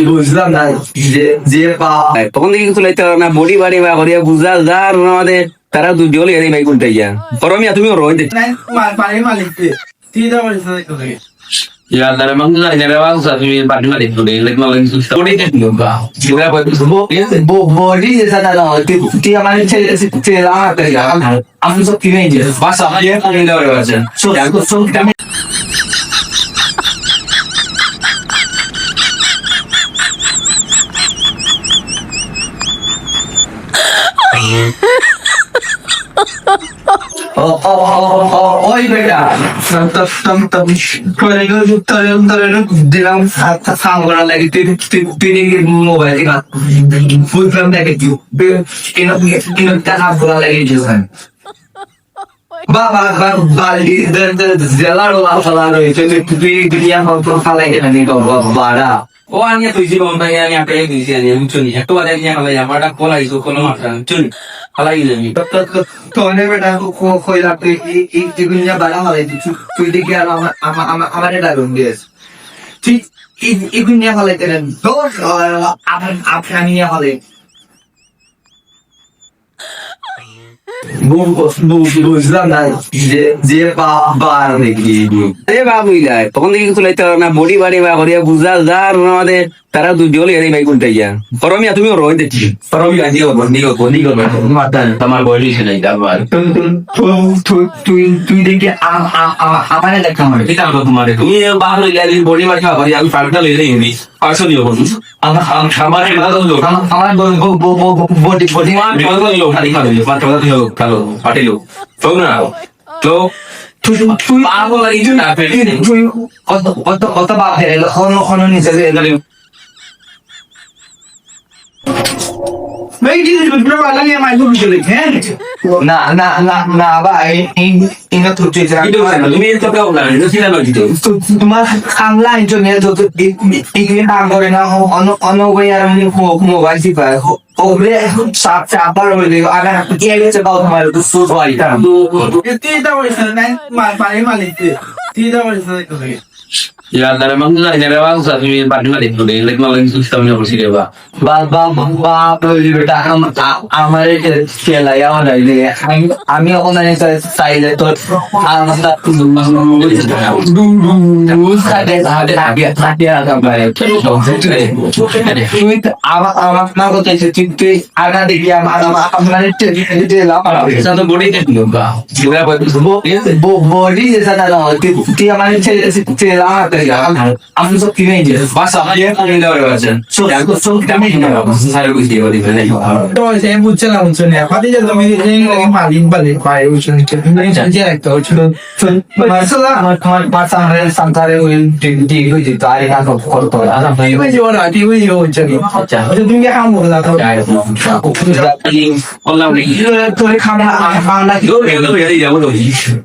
বুঝলাম না যে তখন দেখি কিছু লাইতে না বডি বাড়ি বা করিয়া বুঝা যার আমাদের তারা দুই জল এর ভাই কোনটা ইয়া করমিয়া তুমি রই দে মালিক তুই তো ya dari mana ya dari mana saat ini pada mana itu deh lagi malah itu body deh belum kah juga apa itu body sana lah ti हमारे चेहरा आता है हम सब तीन ही बस हम ये कर ले रहे हैं सो यार को सो कम ওই বেটা তম করে দিলাম সাম করা লাগে তিনি মোবাইল বুঝলাম দেখে কেন টাকা করা লাগে যেখানে বাবা বালি জেলার ফালা রয়েছে তুই দুনিয়া ফালা এখানে বাড়া oh anya tuh sih bang tanya anya apa yang di sini muncul nih itu ada yang kalau yang ada kola itu kola makan muncul kalau ini তোনে বেটা কই লাগতে এই দুনিয়া বাড়া হলে তুই দেখি আর আমার এটা রুম দিয়েছ ঠিক এই দুনিয়া হলে তেন দোষ আপনার নিয়ে হলে বুঝলাম না যে বার দেখি আরে বাবু ইলাই তখন দেখি কিছু লাইতে না বডি বাড়ি বা করিয়া বুঝা যার আমাদের তারা দুই জল এর ভাই কোনটা ইয়া করমিয়া তুমি রই দে করমিয়া দিও মাতা তোমার বডি ছিল এটা আবার তুই দেখি আমার দেখা হবে এটা তো তোমার তুমি বাহির গেলি বডি বাড়ি খাওয়া করি আমি পাল্টা লই দেই নি পাঁচশো দিও বন্ধু আমার বডি আমার লোক খালি খাওয়া দিও পাঁচ টাকা দিও খালো পাটিলো তো না তো তুই আবো লাগি না তুই কত বাপ হেরে খন নিচে গেলে Mấy cái mình nói là nghe mày không được lịch hết. Na vậy in nó thuộc chuyện itu kan lu ini to kau lah itu sih lah gitu Cuma online cho nên tôi ini hàng rồi nó ono bây giờ mình không phải gì phải Ore sap baru ini ada dia itu kalau kemarin itu susah itu. Tidak boleh nih maling itu. Tidak boleh itu. ya dari mana ya dari mana saat ini pada mana itu deh lagi malah itu sistemnya bersih deh pak beli betul আমার খেলা আমার আমি এখন চাইলে তোর আমার কথা তুই আগা দেখি satu body kan juga juga body sana lah তুই আমার ছেলে আমি সব কিনে bas sama dia kan ini udah baca so yang tuh so kami ini nggak bisa saya gue sih waktu itu তো সেই বুঝছিলাম শুনে পাতি যে তুমি মালিক বলে পায় শুনে তুমি জানতে একটা ছিল মাসলা আমার পাঁচ আমরা সান্তারে ওই ডিগ হই যেত আর এটা করতে হয় আর আমি ওই যে ওরা টিভি হচ্ছে আচ্ছা তুমি কি কাম করলা তো online তোরে খানা yo ya lo ya ya